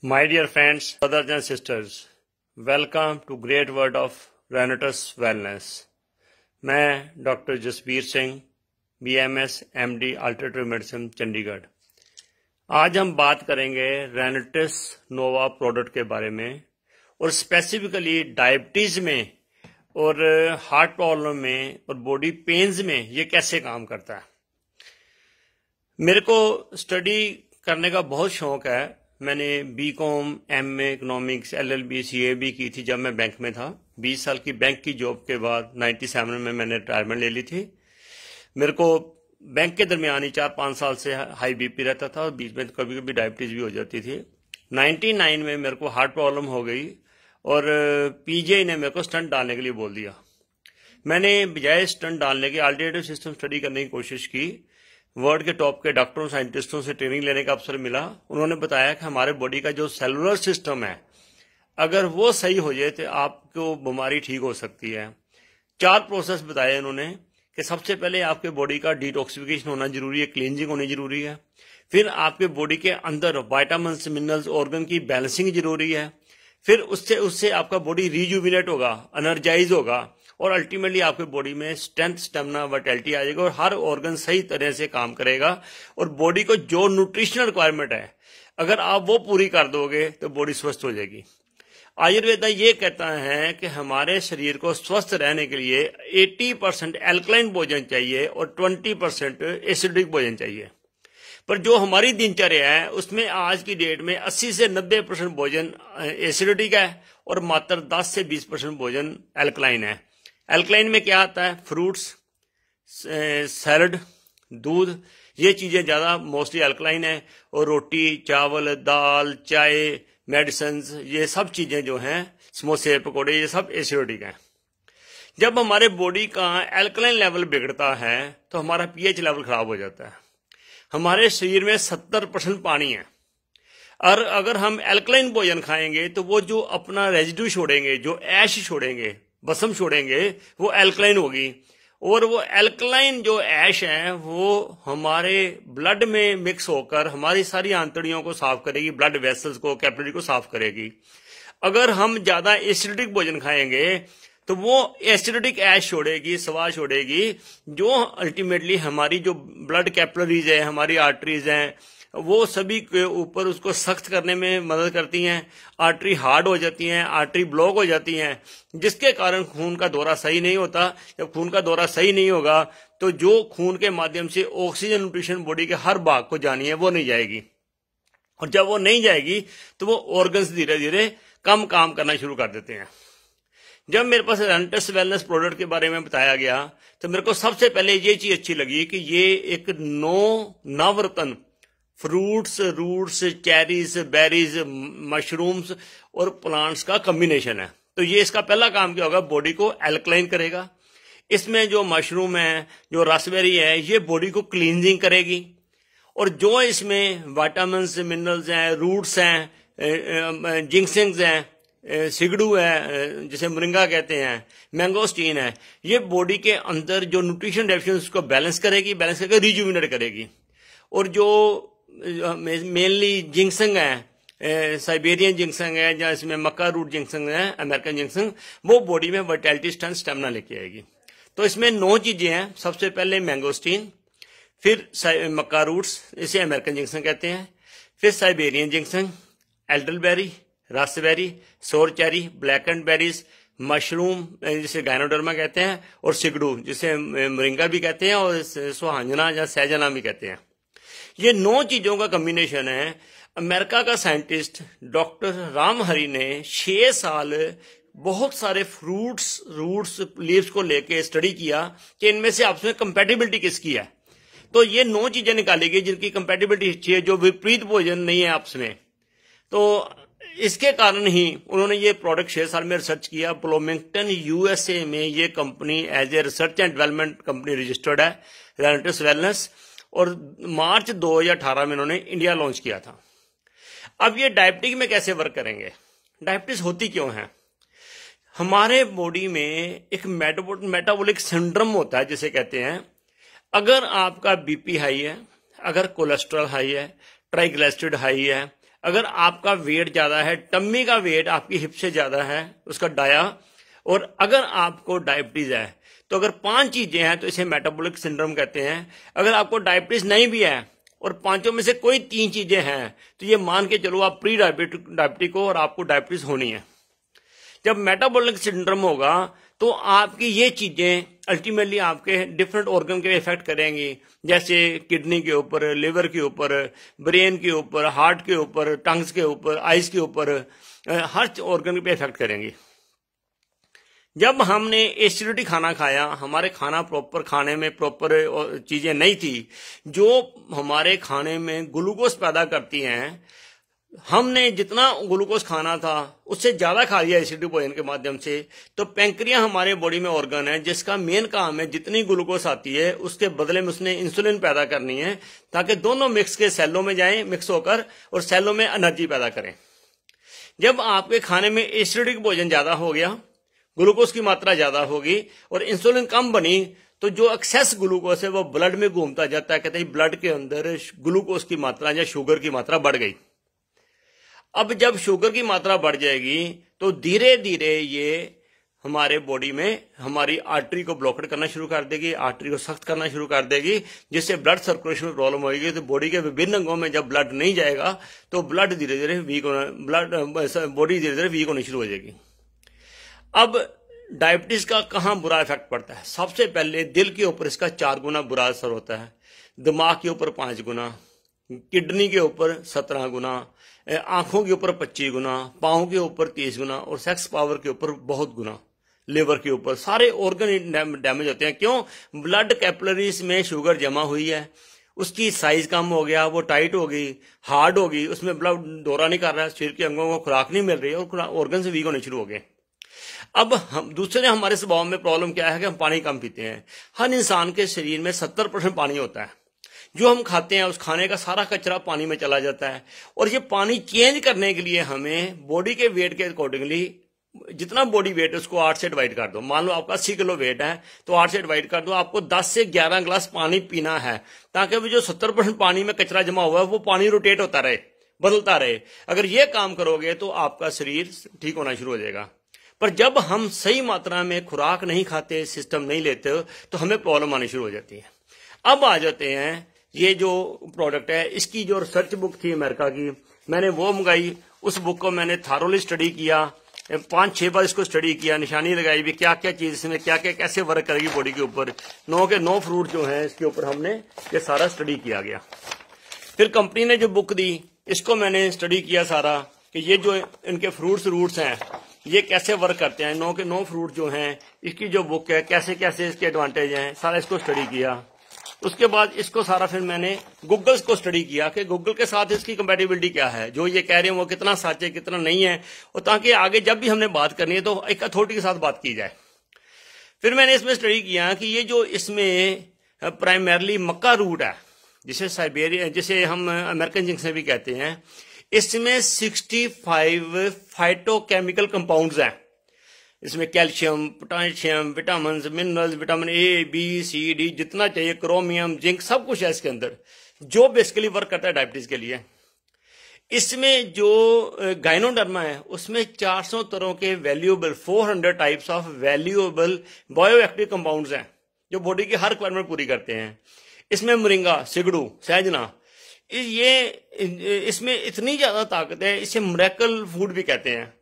My dear friends, brothers and sisters, welcome to Great World of Ranatus Wellness. मैं doctor Jasbir Singh, BMS MD alternative medicine Chandigarh. आज हम बात करेंगे रेनेटिस नोवा product के बारे में और स्पेसिफिकली डायबिटीज में और हार्ट प्रॉब्लम में और बॉडी पेन्स में ये कैसे काम करता है। मेरे को स्टडी करने का बहुत शौक है। मैंने BCom, MA economics, LLB, CA भी की थी जब मैं बैंक में था। 20 साल की बैंक की जॉब के बाद 97 में मैंने रिटायरमेंट ले ली थी। मेरे को बैंक के दरमियान ही 4-5 साल से हाई BP रहता था और बीच में कभी कभी डायबिटीज भी हो जाती थी। 99 में मेरे को हार्ट प्रॉब्लम हो गई और PGI ने मेरे को स्टंट डालने के लिए बोल दिया। मैंने बजाय स्टंट डालने के अल्टरनेटिव सिस्टम स्टडी करने की कोशिश की। वर्ल्ड के टॉप के डॉक्टरों साइंटिस्टों से ट्रेनिंग लेने का अवसर मिला। उन्होंने बताया कि हमारे बॉडी का जो सेलुलर सिस्टम है, अगर वो सही हो जाए तो आपको बीमारी ठीक हो सकती है। 4 प्रोसेस बताए उन्होंने कि सबसे पहले आपके बॉडी का डिटॉक्सिफिकेशन होना जरूरी है, क्लींजिंग होनी जरूरी है। फिर आपके बॉडी के अंदर विटामिन्स, मिनरल्स, ऑर्गन की बैलेंसिंग जरूरी है। फिर उससे आपका बॉडी रिजुविनेट होगा, एनर्जाइज होगा और अल्टीमेटली आपके बॉडी में स्ट्रेंथ, स्टेमिना, वाइटैलिटी आ जाएगा और हर ऑर्गन सही तरह से काम करेगा। और बॉडी को जो न्यूट्रिशनल रिक्वायरमेंट है, अगर आप वो पूरी कर दोगे तो बॉडी स्वस्थ हो जाएगी। आयुर्वेदा ये कहता है कि हमारे शरीर को स्वस्थ रहने के लिए 80% एल्कलाइन भोजन चाहिए और 20% एसिडिक भोजन चाहिए। पर जो हमारी दिनचर्या है उसमें आज की डेट में 80 से 90% भोजन एसिडिक है और मात्र 10 से 20% भोजन एल्कलाइन है। एल्कलाइन में क्या आता है? फ्रूट्स, सैलड, दूध, ये चीजें ज्यादा मोस्टली एल्कलाइन है। और रोटी, चावल, दाल, चाय, मेडिसिन, ये सब चीजें जो हैं, समोसे, पकौड़े, ये सब एसिडिक हैं। जब हमारे बॉडी का एल्कलाइन लेवल बिगड़ता है तो हमारा pH लेवल खराब हो जाता है। हमारे शरीर में 70% पानी है और अगर हम एल्कलाइन भोजन खाएंगे तो वो जो अपना रेजिड्यू छोड़ेंगे, जो ऐश छोड़ेंगे, भस्म छोड़ेंगे, वो एल्कलाइन होगी। और वो एल्कलाइन जो ऐश है वो हमारे ब्लड में मिक्स होकर हमारी सारी आंतड़ियों को साफ करेगी, ब्लड वेसल्स को, कैपिलरी को साफ करेगी। अगर हम ज्यादा एसिडिक भोजन खाएंगे तो वो एसिडिक ऐश छोड़ेगी, स्वाद छोड़ेगी, जो अल्टीमेटली हमारी जो ब्लड कैपिलरीज है, हमारी आर्टरीज हैं, वो सभी के ऊपर उसको सख्त करने में मदद करती हैं। आर्टरी हार्ड हो जाती हैं, आर्टरी ब्लॉक हो जाती हैं, जिसके कारण खून का दौरा सही नहीं होता। जब खून का दौरा सही नहीं होगा तो जो खून के माध्यम से ऑक्सीजन न्यूट्रिशन बॉडी के हर भाग को जानी है वो नहीं जाएगी। और जब वो नहीं जाएगी तो वो ऑर्गन्स धीरे धीरे कम काम करना शुरू कर देते हैं। जब मेरे पास रेनेटिस वेलनेस प्रोडक्ट के बारे में बताया गया तो मेरे को सबसे पहले ये चीज अच्छी लगी कि ये एक नवरत्न fruits, roots, cherries, berries, mushrooms और प्लांट्स का कॉम्बिनेशन है। तो ये इसका पहला काम क्या होगा? बॉडी को एल्कलाइन करेगा। इसमें जो मशरूम है, जो रास्पबेरी है, ये बॉडी को क्लींजिंग करेगी। और जो इसमें विटामिन्स, मिनरल्स हैं, रूट्स हैं, जिंक्सिंग्स हैं, सिगड़ू है जिसे मोरिंगा कहते हैं, मैंगोस्टीन है, ये बॉडी के अंदर जो न्यूट्रिशन डेफिशिएंसी को बैलेंस बैलेंस करके रिजुविनेट करेगी। और जो मेनली जिंक्सिंग है, साइबेरियन जिंक्सिंग है, या इसमें मक्का रूट जिंक्सिंग है, अमेरिकन जिंक्सिंग, वो बॉडी में वाइटैलिटी, स्ट्रेंथ, स्टेमिना लेके आएगी। तो इसमें 9 चीजें हैं। सबसे पहले मैंगोस्टीन, फिर मक्का रूट्स, इसे अमेरिकन जिंक्सिंग कहते हैं, फिर साइबेरियन जिंक्सिंग, एल्डरबेरी, रास्पबेरी, सोर cherry, black and berries, mushroom जिसे गायनोडर्मा कहते हैं, और सिगड़ू जिसे मोरिंगा भी कहते हैं और सुहांजना या सहजना भी कहते हैं। ये 9 चीजों का कॉम्बिनेशन है। अमेरिका का साइंटिस्ट डॉक्टर राम हरी ने 6 साल बहुत सारे फ्रूट्स, रूट्स, लीव्स को लेके स्टडी किया कि इनमें से आपस में कंपैटिबिलिटी किसकी है। तो ये 9 चीजें निकाली गई जिनकी कंपैटिबिलिटी अच्छी है, जो विपरीत भोजन नहीं है आपस में। तो इसके कारण ही उन्होंने ये प्रोडक्ट 6 साल में रिसर्च किया। ब्लूमिंगटन USA में ये company as a research and development company registered है, रेनेटिस वेलनेस, और मार्च 2018 में इन्होंने इंडिया लॉन्च किया था। अब ये डायबिटीज में कैसे वर्क करेंगे? डायबिटीज होती क्यों है? हमारे बॉडी में एक मेटाबॉलिक सिंड्रोम होता है जिसे कहते हैं। अगर आपका BP हाई है, अगर कोलेस्ट्रॉल हाई है, ट्राइग्लिसराइड हाई है, अगर आपका वेट ज्यादा है, टम्मी का वेट आपकी हिप से ज्यादा है, उसका डाया, और अगर आपको डायबिटीज है, तो अगर 5 चीजें हैं तो इसे मेटाबॉलिक सिंड्रोम कहते हैं। अगर आपको डायबिटीज नहीं भी है और 5 में से कोई 3 चीजें हैं, तो ये मान के चलो आप प्री डायबिटिक हो और आपको डायबिटीज होनी है। जब मेटाबॉलिक सिंड्रोम होगा तो आपकी ये चीजें अल्टीमेटली आपके डिफरेंट ऑर्गन के इफेक्ट करेंगी, जैसे किडनी के ऊपर, लिवर के ऊपर, ब्रेन के ऊपर, हार्ट के ऊपर, टंग्स के ऊपर, आइज के ऊपर, हर ऑर्गन पे इफेक्ट करेंगी। जब हमने एसिडिटी खाना खाया, हमारे खाना प्रॉपर, खाने में प्रॉपर चीजें नहीं थी जो हमारे खाने में ग्लूकोज पैदा करती हैं, हमने जितना ग्लूकोज खाना था उससे ज्यादा खा लिया एसिडिक भोजन के माध्यम से, तो पैंक्रिया हमारे बॉडी में ऑर्गन है जिसका मेन काम है जितनी ग्लूकोज आती है उसके बदले में उसने इंसुलिन पैदा करनी है, ताकि दोनों मिक्स के सेलों में जाएं, मिक्स होकर, और सेलों में एनर्जी पैदा करें। जब आपके खाने में एसिडिक भोजन ज्यादा हो गया, ग्लूकोज की मात्रा ज्यादा होगी और इंसुलिन कम बनी, तो जो एक्सेस ग्लूकोज है वो ब्लड में घूमता जाता है, कहते हैं ब्लड के अंदर ग्लूकोज की मात्रा या शुगर की मात्रा बढ़ गई। अब जब शुगर की मात्रा बढ़ जाएगी तो धीरे धीरे ये हमारे बॉडी में हमारी आर्टरी को ब्लॉकेट करना शुरू कर देगी, आर्टरी को सख्त करना शुरू कर देगी, जिससे ब्लड सर्कुलेशन में प्रॉब्लम होगी। तो बॉडी के विभिन्न अंगों में जब ब्लड नहीं जाएगा तो ब्लड धीरे धीरे वीक होना, बॉडी धीरे धीरे वीक होनी शुरू हो जाएगी। अब डायबिटीज का कहां बुरा इफेक्ट पड़ता है? सबसे पहले दिल के ऊपर इसका 4 गुना बुरा असर होता है, दिमाग के ऊपर 5 गुना, किडनी के ऊपर 17 गुना, आंखों के ऊपर 25 गुना, पांव के ऊपर 30 गुना, और सेक्स पावर के ऊपर बहुत गुना, लिवर के ऊपर, सारे ऑर्गन डैमेज होते हैं। क्यों? ब्लड कैपिलरीज में शुगर जमा हुई है, उसकी साइज कम हो गया, वो टाइट हो गई, हार्ड हो गई, उसमें ब्लड दौरा नहीं कर रहा है, शरीर के अंगों को खुराक नहीं मिल रही है और ऑर्गन से वीक होने शुरू हो गए। अब हम दूसरे हमारे स्वभाव में प्रॉब्लम क्या है कि हम पानी कम पीते हैं। हर इंसान के शरीर में 70% पानी होता है। जो हम खाते हैं उस खाने का सारा कचरा पानी में चला जाता है, और ये पानी चेंज करने के लिए हमें बॉडी के वेट के अकॉर्डिंगली, जितना बॉडी वेट है उसको 8 से डिवाइड कर दो। मान लो आपका 80 किलो वेट है तो 8 से डिवाइड कर दो, आपको 10 से 11 गिलास पानी पीना है, ताकि वो जो 70% पानी में कचरा जमा हुआ है वो पानी रोटेट होता रहे, बदलता रहे। अगर ये काम करोगे तो आपका शरीर ठीक होना शुरू हो जाएगा। पर जब हम सही मात्रा में खुराक नहीं खाते, सिस्टम नहीं लेते, तो हमें प्रॉब्लम आनी शुरू हो जाती है। अब आ जाते हैं, ये जो प्रोडक्ट है इसकी जो रिसर्च बुक थी अमेरिका की, मैंने वो मंगाई। उस बुक को मैंने थारोली स्टडी किया, 5-6 बार इसको स्टडी किया, निशानी लगाई भी क्या क्या चीज इसमें क्या क्या कैसे वर्क करेगी बॉडी के ऊपर। 9 के 9 फ्रूट जो हैं इसके ऊपर हमने ये सारा स्टडी किया गया। फिर कंपनी ने जो बुक दी इसको मैंने स्टडी किया सारा, कि ये जो इनके रूट्स हैं ये कैसे वर्क करते हैं। 9 के 9 फ्रूट जो हैं, इसकी जो बुक है कैसे कैसे इसके एडवांटेज हैं, सारा इसको स्टडी किया। उसके बाद इसको सारा फिर मैंने गूगल को स्टडी किया कि गूगल के साथ इसकी कंपैटिबिलिटी क्या है, जो ये कह रहे हैं वो कितना सच है कितना नहीं है, और ताकि आगे जब भी हमने बात करनी है तो एक अथॉरिटी के साथ बात की जाए। फिर मैंने इसमें स्टडी किया कि ये जो इसमें प्राइमरली मक्का रूट है, जिसे साइबेरिया, जिसे हम अमेरिकन जिंक से भी कहते हैं, इसमें 65 फाइटोकेमिकल कंपाउंड्स हैं। इसमें calcium, potassium, vitamin, minerals, vitamin A, B, C, D, जितना चाहिए, क्रोमियम, जिंक, सब कुछ है इसके अंदर, जो बेसिकली वर्क करता है डायबिटीज के लिए। इसमें जो गाइनोडर्मा है उसमें 400 तरह के valuable, 400 types of valuable bioactive compounds हैं जो बॉडी की हर रिक्वायरमेंट पूरी करते हैं। इसमें मोरिंगा, सिगड़ू, सहजना, ये इसमें इतनी ज्यादा ताकत है, इसे मिरेकल फूड भी कहते हैं।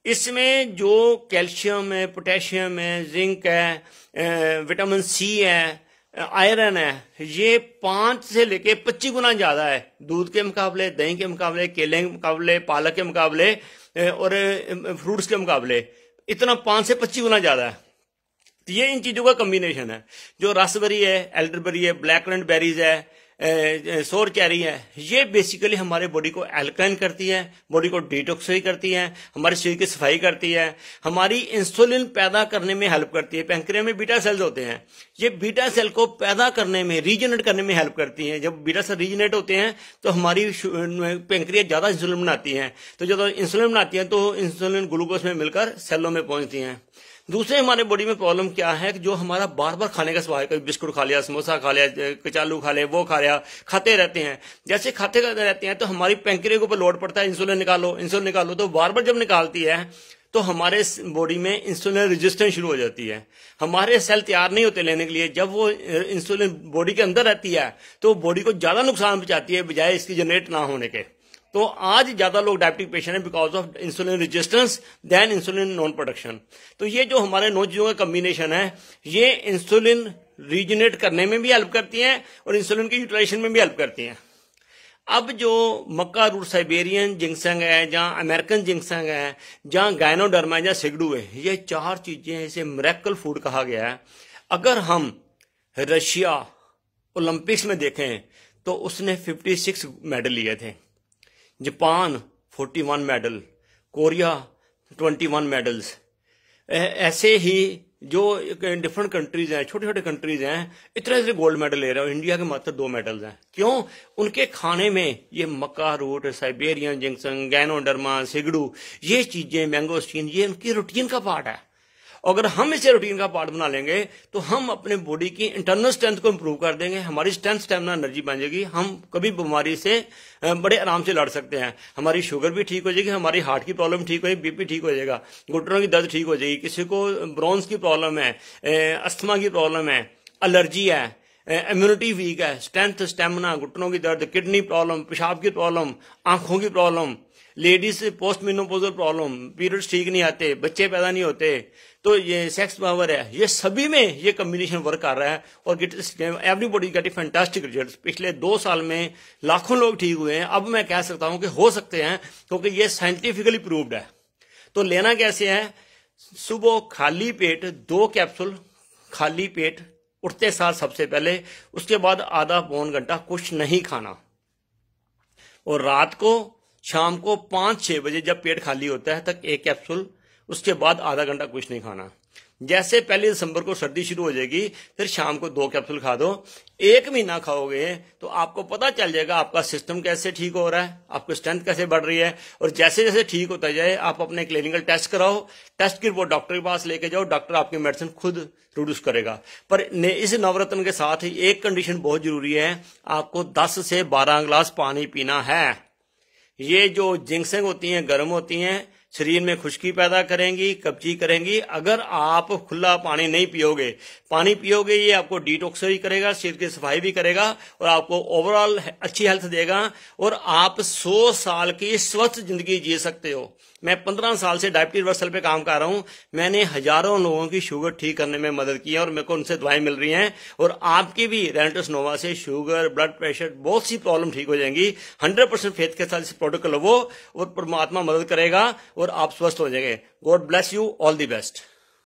इसमें जो कैल्शियम है, पोटेशियम है, जिंक है, विटामिन सी है, आयरन है, ये 5 से लेके 25 गुना ज्यादा है दूध के मुकाबले, दही के मुकाबले, केले के मुकाबले, पालक के मुकाबले और फ्रूट्स के मुकाबले। इतना 5 से 25 गुना ज्यादा है। तो ये इन चीजों का कॉम्बिनेशन है। जो रास्पबेरी है, एल्डरबेरी है, ब्लैककरंट बेरीज है, सोर चेरी है, ये बेसिकली हमारे बॉडी को एल्कलाइन करती है, बॉडी को डिटॉक्सिफाई करती है, हमारे शरीर की सफाई करती है, हमारी इंसुलिन पैदा करने में हेल्प करती है। पैंक्रिया में बीटा सेल्स होते हैं, ये बीटा सेल को पैदा करने में, रीजनरेट करने में हेल्प करती हैं। जब बीटा सेल रीजनरेट होते हैं तो हमारी पैंक्रिया ज्यादा इंसुलिन बनाती है, तो जब इंसुलिन बनाती है तो इंसुलिन ग्लूकोज में मिलकर सेलों में पहुंचती हैं। दूसरे हमारे बॉडी में प्रॉब्लम क्या है कि जो हमारा बार बार खाने का स्वभाव है, कभी बिस्कुट खा लिया, समोसा खा लिया, कचालू खा लिया, वो खा लिया, खाते रहते हैं। जैसे खाते रहते हैं तो हमारी पैंक्रिया के ऊपर लोड पड़ता है, इंसुलिन निकालो, तो बार बार जब निकालती है तो हमारे बॉडी में इंसुलिन रेजिस्टेंस शुरू हो जाती है। हमारे सेल तैयार नहीं होते लेने के लिए। जब वो इंसुलिन बॉडी के अंदर रहती है तो बॉडी को ज्यादा नुकसान पहुंचाती है बजाय इसकी जनरेट ना होने के। तो आज ज्यादा लोग डायबिटिक पेशेंट हैं because of insulin resistance then insulin non production. तो ये जो हमारे 9 चीजों का कॉम्बिनेशन है, ये इंसुलिन रीजनरेट करने में भी हेल्प करती है और इंसुलिन की यूटिलाइजेशन में भी हेल्प करती है। अब जो मक्का रूट साइबेरियन जिंक्संग है, जहां अमेरिकन जिंक्संग है, जहां गायनोडर्मा है, जहां सिगडू है, ये 4 चीजें इसे मिरेकल फूड कहा गया है। अगर हम रशिया ओलंपिक्स में देखें तो उसने 56 मेडल लिए थे, जापान 41 मेडल, कोरिया 21 मेडल्स। ऐसे ही जो डिफरेंट कंट्रीज हैं, छोटे छोटे कंट्रीज हैं, इतने गोल्ड मेडल ले रहे हो। इंडिया के मात्र 2 मेडल्स हैं। क्यों? उनके खाने में ये मक्का रूट, साइबेरियन जिंक्सन, गैनोडर्मा, सिगडू, ये चीजें, मैंगोस्टीन, ये उनकी रूटीन का पार्ट है। अगर हम इसे रूटीन का पार्ट बना लेंगे तो हम अपने बॉडी की इंटरनल स्ट्रेंथ को इंप्रूव कर देंगे, हमारी स्ट्रेंथ, स्टेमिना, एनर्जी बन जाएगी, हम कभी बीमारी से बड़े आराम से लड़ सकते हैं। हमारी शुगर भी ठीक हो जाएगी, हमारी हार्ट की प्रॉब्लम ठीक हो जाएगी, बीपी ठीक हो जाएगा, घुटनों की दर्द ठीक हो जाएगी, किसी को ब्रोन्स की प्रॉब्लम है, अस्थमा की प्रॉब्लम है, एलर्जी है, इम्यूनिटी वीक है, स्ट्रेंथ, स्टेमिना, घुटनों की दर्द, किडनी प्रॉब्लम, पेशाब की प्रॉब्लम, आंखों की problem, ladies post menopausal problem, periods ठीक नहीं आते, बच्चे पैदा नहीं होते, तो ये सेक्स पावर है, ये सभी में ये कॉम्बिनेशन वर्क कर रहा है और एवरीबॉडी गेट फैंटास्टिक रिजल्ट्स। पिछले 2 साल में लाखों लोग ठीक हुए हैं। अब मैं कह सकता हूं कि हो सकते हैं, क्योंकि ये साइंटिफिकली प्रूव्ड है। तो लेना कैसे है? सुबह खाली पेट 2 कैप्सूल, खाली पेट उठते साथ सबसे पहले, उसके बाद आधा पौन घंटा कुछ नहीं खाना, और रात को शाम को 5-6 बजे जब पेट खाली होता है तक 1 कैप्सूल, उसके बाद आधा घंटा कुछ नहीं खाना। जैसे 1 दिसंबर को सर्दी शुरू हो जाएगी, फिर शाम को 2 कैप्सूल खा दो। 1 महीना खाओगे तो आपको पता चल जाएगा आपका सिस्टम कैसे ठीक हो रहा है, आपकी स्ट्रेंथ कैसे बढ़ रही है। और जैसे जैसे ठीक होता जाए आप अपने क्लिनिकल टेस्ट कराओ, टेस्ट की रिपोर्ट डॉक्टर के पास लेके जाओ, डॉक्टर आपकी मेडिसिन खुद प्रोड्यूस करेगा। पर इस नवरत्न के साथ ही एक कंडीशन बहुत जरूरी है, आपको 10 से 12 गिलास पानी पीना है। ये जो जिंक्सें होती हैं, गर्म होती हैं, शरीर में खुश्की पैदा करेंगी, कब्जी करेंगी। अगर आप खुला पानी नहीं पियोगे, पानी पियोगे, ये आपको डिटॉक्स भी करेगा, शरीर की सफाई भी करेगा और आपको ओवरऑल अच्छी हेल्थ देगा और आप 100 साल की स्वस्थ जिंदगी जी सकते हो। मैं 15 साल से डायबिटीज रिवर्सल पे काम कर रहा हूं। मैंने हजारों लोगों की शुगर ठीक करने में मदद की है और मेरे को उनसे दवाएं मिल रही हैं। और आपकी भी रेनेटस नोवा से शुगर, ब्लड प्रेशर, बहुत सी प्रॉब्लम ठीक हो जाएंगी। 100% फेथ के साथ इस प्रोडक्ट को लो और परमात्मा मदद करेगा और आप स्वस्थ हो जाएंगे। God bless you, all the best.